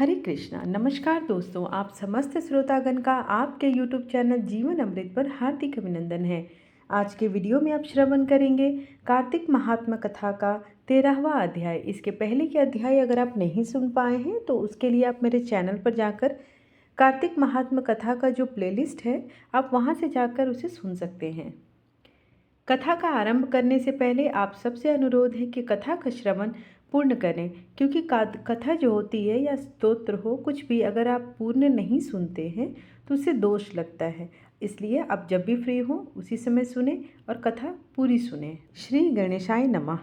हरे कृष्णा। नमस्कार दोस्तों, आप समस्त श्रोतागण का आपके YouTube चैनल जीवन अमृत पर हार्दिक अभिनंदन है। आज के वीडियो में आप श्रवण करेंगे कार्तिक महात्मा कथा का 13वां अध्याय। इसके पहले के अध्याय अगर आप नहीं सुन पाए हैं तो उसके लिए आप मेरे चैनल पर जाकर कार्तिक महात्मा कथा का जो प्लेलिस्ट है आप वहां से जाकर उसे सुन सकते हैं। कथा का आरंभ करने से पहले आप सबसे अनुरोध है कि कथा का श्रवण पूर्ण करें, क्योंकि कथा जो होती है या स्तोत्र हो कुछ भी अगर आप पूर्ण नहीं सुनते हैं तो उससे दोष लगता है। इसलिए आप जब भी फ्री हो उसी समय सुने और कथा पूरी सुने। श्री गणेशाय नमः।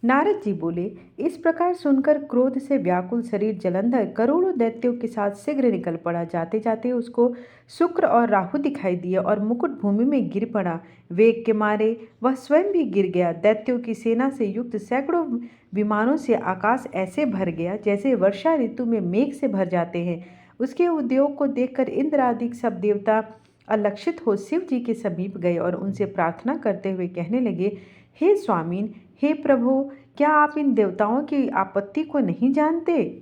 नारद जी बोले, इस प्रकार सुनकर क्रोध से व्याकुल शरीर जलंधर करोड़ों दैत्यों के साथ शीघ्र निकल पड़ा। जाते जाते उसको शुक्र और राहु दिखाई दिए और मुकुट भूमि में गिर पड़ा। वेग के मारे वह स्वयं भी गिर गया। दैत्यों की सेना से युक्त सैकड़ों विमानों से आकाश ऐसे भर गया जैसे वर्षा ऋतु में मेघ से भर जाते हैं। उसके उद्योग को देखकर इंद्र आदि सब देवता अलक्षित हो शिव जी के समीप गए और उनसे प्रार्थना करते हुए कहने लगे, हे स्वामीन, हे प्रभु, क्या आप इन देवताओं की आपत्ति को नहीं जानते?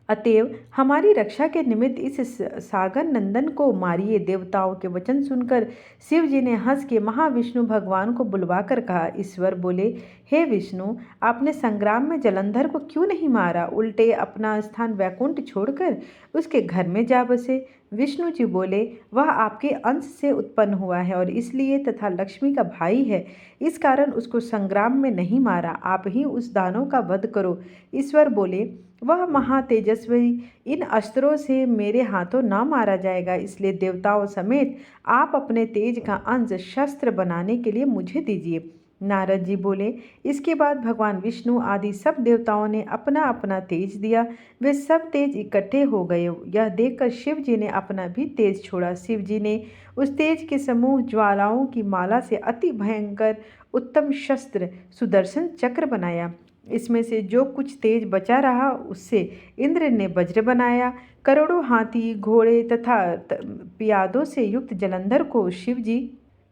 अतएव हमारी रक्षा के निमित्त इस सागर नंदन को मारिए। देवताओं के वचन सुनकर शिव जी ने हंस के महाविष्णु भगवान को बुलवाकर कहा। ईश्वर बोले, हे विष्णु, आपने संग्राम में जलंधर को क्यों नहीं मारा? उल्टे अपना स्थान वैकुंठ छोड़कर उसके घर में जा बसे। विष्णु जी बोले, वह आपके अंश से उत्पन्न हुआ है और इसलिए तथा लक्ष्मी का भाई है, इस कारण उसको संग्राम में नहीं मारा। आप ही उस दानव का वध करो। ईश्वर बोले, वह महातेजस्वी इन अस्त्रों से मेरे हाथों न मारा जाएगा, इसलिए देवताओं समेत आप अपने तेज का अंश शस्त्र बनाने के लिए मुझे दीजिए। नारद जी बोले, इसके बाद भगवान विष्णु आदि सब देवताओं ने अपना अपना तेज दिया। वे सब तेज इकट्ठे हो गए। यह देखकर शिव जी ने अपना भी तेज छोड़ा। शिव जी ने उस तेज के समूह ज्वालाओं की माला से अति भयंकर उत्तम शस्त्र सुदर्शन चक्र बनाया। इसमें से जो कुछ तेज बचा रहा उससे इंद्र ने वज्र बनाया। करोड़ों हाथी घोड़े तथा पियादों से युक्त जलंधर को शिव जी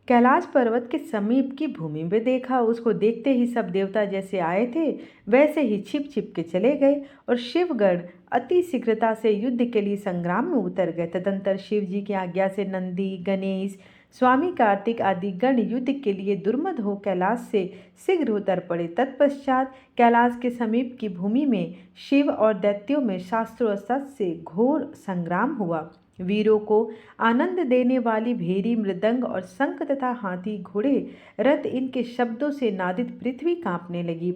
कैलाश पर्वत के समीप की भूमि में देखा। उसको देखते ही सब देवता जैसे आए थे वैसे ही छिप छिप के चले गए और शिवगण अति शीघ्रता से युद्ध के लिए संग्राम में उतर गए। तदंतर शिव जी की आज्ञा से नंदी, गणेश, स्वामी कार्तिक आदि गण युद्ध के लिए दुर्मद हो कैलाश से शीघ्र उतर पड़े। तत्पश्चात कैलाश के समीप की भूमि में शिव और दैत्यों में शास्त्रोक्त से घोर संग्राम हुआ। वीरों को आनंद देने वाली भेरी, मृदंग और शंख तथा हाथी घोड़े रथ इनके शब्दों से नादित पृथ्वी कांपने लगी।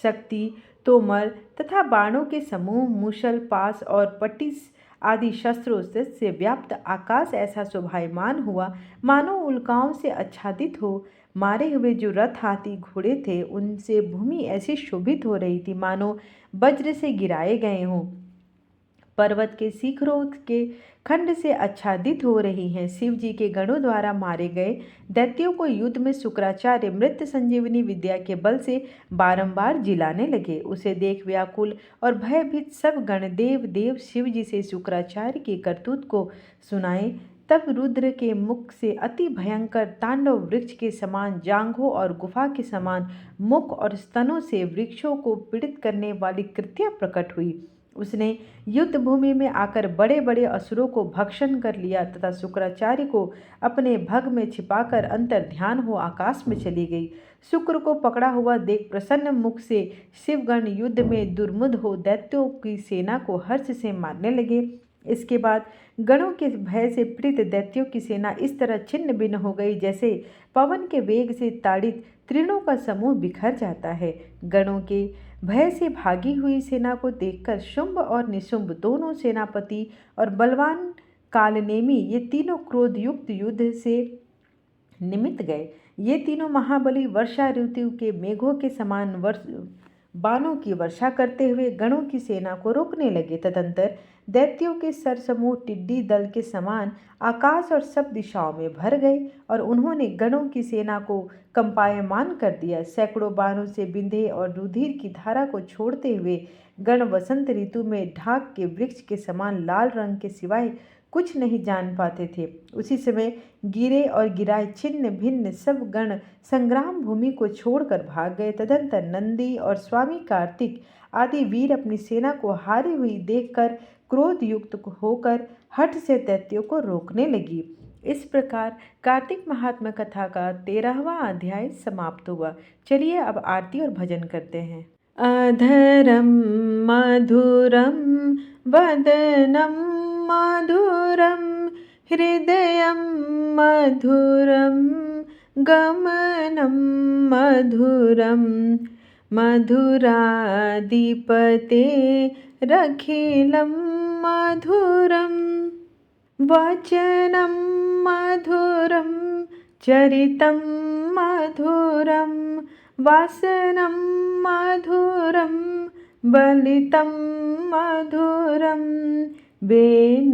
शक्ति, तोमर तथा बाणों के समूह, मूसल, पास और पटिस आदि शस्त्रों से व्याप्त आकाश ऐसा शोभायमान हुआ मानो उल्काओं से आच्छादित हो। मारे हुए जो रथ, हाथी, घोड़े थे उनसे भूमि ऐसी शोभित हो रही थी मानो वज्र से गिराए गए हों। पर्वत के शिखरों के खंड से आच्छादित हो रही हैं। शिव जी के गणों द्वारा मारे गए दैत्यों को युद्ध में शुक्राचार्य मृत संजीवनी विद्या के बल से बारंबार जिलाने लगे। उसे देख व्याकुल और भयभीत सब गण देव देव शिव जी से शुक्राचार्य की करतूत को सुनाए। तब रुद्र के मुख से अति भयंकर तांडव वृक्ष के समान जांघों और गुफा के समान मुख और स्तनों से वृक्षों को पीड़ित करने वाली कृत्या प्रकट हुई। उसने युद्ध भूमि में आकर बड़े बड़े असुरों को भक्षण कर लिया तथा शुक्राचार्य को अपने भग में छिपाकर अंतर ध्यान हो आकाश में चली गई। शुक्र को पकड़ा हुआ देख प्रसन्न मुख से शिवगण युद्ध में दुर्मुद हो दैत्यों की सेना को हर्ष से मारने लगे। इसके बाद गणों के भय से पीड़ित दैत्यों की सेना इस तरह छिन्न भिन्न हो गई जैसे पवन के वेग से ताड़ित तृणों का समूह बिखर जाता है। गणों के भय से भागी हुई सेना को देखकर शुंभ और निशुंभ दोनों सेनापति और बलवान कालनेमी ये तीनों क्रोध युक्त युद्ध से निमित्त गए। ये तीनों महाबली वर्षा ऋतु के मेघों के समान बाणों की वर्षा करते हुए गणों की सेना को रोकने लगे। तदंतर दैत्यों के सरसमूह टिड्डी दल के समान आकाश और सब दिशाओं में भर गए और उन्होंने गणों की सेना को कंपायमान कर दिया। सैकड़ों बाणों से बिंधे और रुधिर की धारा को छोड़ते हुए गण वसंत ऋतु में ढाक के वृक्ष के समान लाल रंग के सिवाय कुछ नहीं जान पाते थे। उसी समय गिरे और गिराए छिन्न भिन्न सब गण संग्राम भूमि को छोड़कर भाग गए। तदंतर नंदी और स्वामी कार्तिक आदि वीर अपनी सेना को हारी हुई देखकर क्रोध युक्त होकर हठ से दैत्यों को रोकने लगी। इस प्रकार कार्तिक महात्मा कथा का 13वां अध्याय समाप्त हुआ। चलिए अब आरती और भजन करते हैं। अधरम मधुरम वदनम मधुरम हृदयं मधुरं गमनं मधुरं मधुराधिपते रखिलं मधुरं वचनं मधुरं चरितं मधुरं वासनं मधुरं बलितं मधुरं वेणुर्मधुरो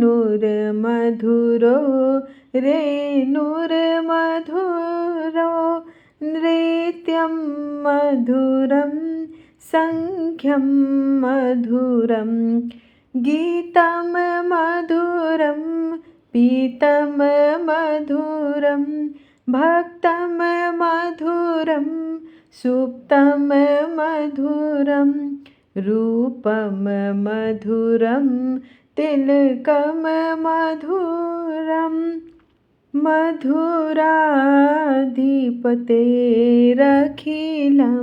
रेणुर्मधुरो नृत्यं मधुरं सङ्ख्यं मधुरं गीतं मधुरं पीतं मधुरं भक्तं मधुरं सुप्तं मधुरं रूपं मधुरं तिलकं मधुरं मधुराधिपतेरखिलं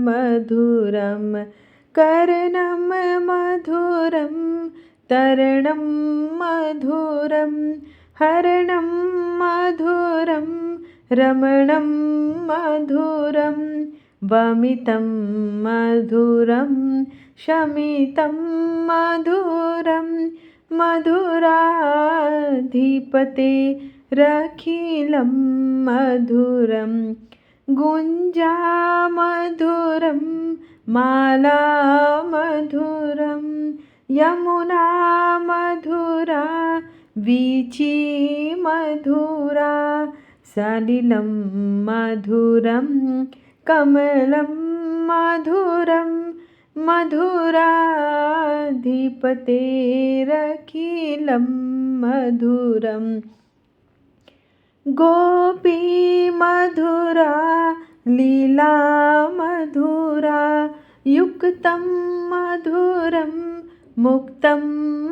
मधुरं कर्णं मधुरं तरणं मधुरं हरणं मधुरं रमणं मधुरं वमितं मधुरं शमितं मधुरं मधुराधिपते रखिलं मधुरं गुञ्जा मधुरं माला मधुरं यमुना मधुरा वीची मधुरा सलिलं मधुरं कमलं मधुरं मधुराधिपतेरखिलं मधुरं गोपी मधुरा लीला मधुरा युक्तं मधुरं मुक्तं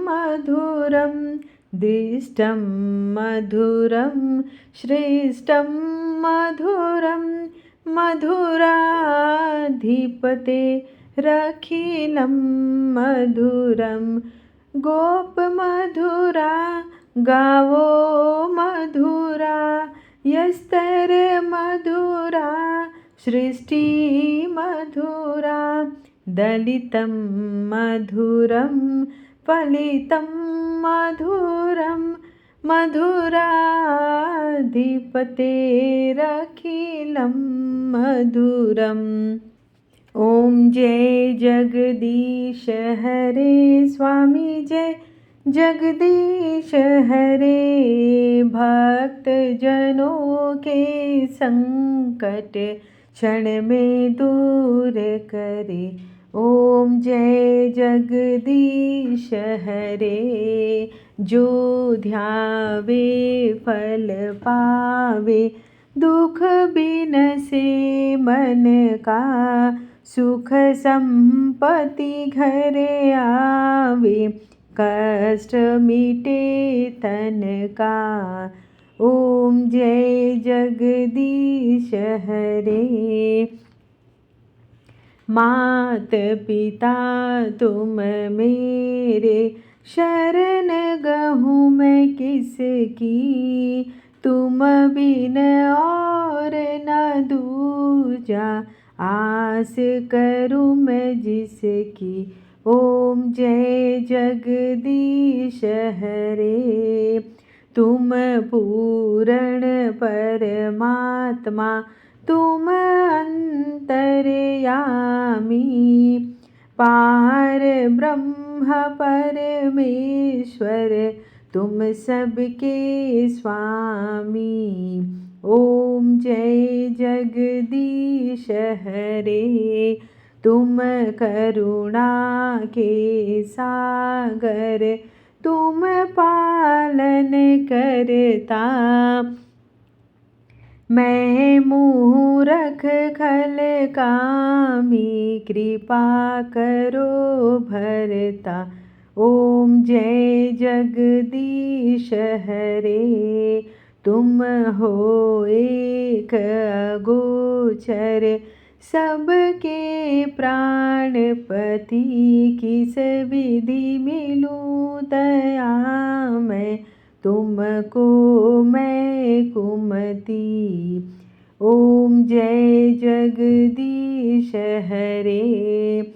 मधुरं दृष्टं मधुरं श्रेष्ठं मधुरं मधुराधिपते रखिलं मधुरं गोपमधुरा गावो मधुरा यस्तर मधुरा सृष्टि मधुरा दलितं मधुरं फलितं मधुरं मधुराधिपतेरखिलं मधुरम्। ओम जय जगदीश हरे स्वामी जय जगदीश हरे भक्त जनों के संकट क्षण में दूर करे। ओम जय जगदीश हरे जो ध्यावे फल पावे दुख बिन से मन का सुख संपत्ति घर आवे कष्ट मिटे तन का। ओम जय जगदीश हरे मात पिता तुम मेरे शरण गहूँ मैं किसकी तुम बिन और न दूजा आस करूँ मैं जिसकी। ओम जय जगदीश हरे तुम पूर्ण परमात्मा तुम अंतर्यामी पार ब्रह्म परमेश्वर तुम सबके स्वामी। ओम जय जगदीश हरे तुम करुणा के सागर तुम पालन करता। मैं मूरख खल कामी, कृपा करो भरता। ओम जय जगदीश हरे, तुम हो एक अगोचर, सबके प्राणपति। किस विधि मिलूं दया मैं, तुमको मैं कुमति। ओम जय जगदीश हरे,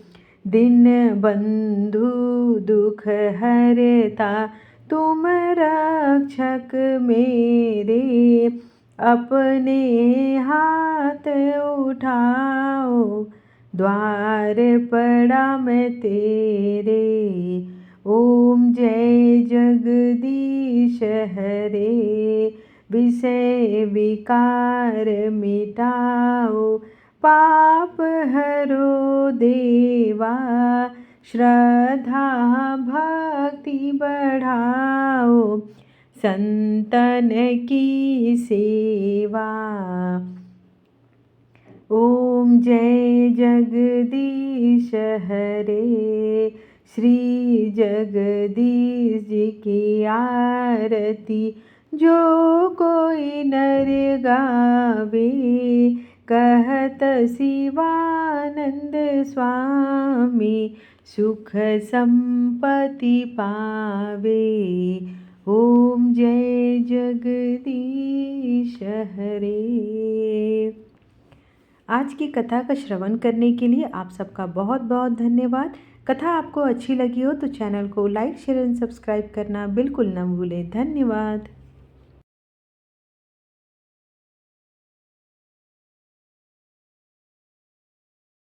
दीन बंधु दुख हरता। तुम रक्षक मेरे, अपने हाथ उठाओ। द्वार पड़ा मैं तेरे, ओम जय जगदीश हरे। विषय विकार मिटाओ, पाप हरो देवा। श्रद्धा भक्ति बढ़ाओ, संतन की सेवा। ओम जय जगदीश हरे, श्री जगदीश जी की आरती जो कोई नर गावे। कहत शिवानंद स्वामी, सुख संपत्ति पावे। ओम जय जगदीश हरे। आज की कथा का श्रवण करने के लिए आप सबका बहुत बहुत धन्यवाद। कथा आपको अच्छी लगी हो तो चैनल को लाइक शेयर एंड सब्सक्राइब करना बिल्कुल न भूलें। धन्यवाद।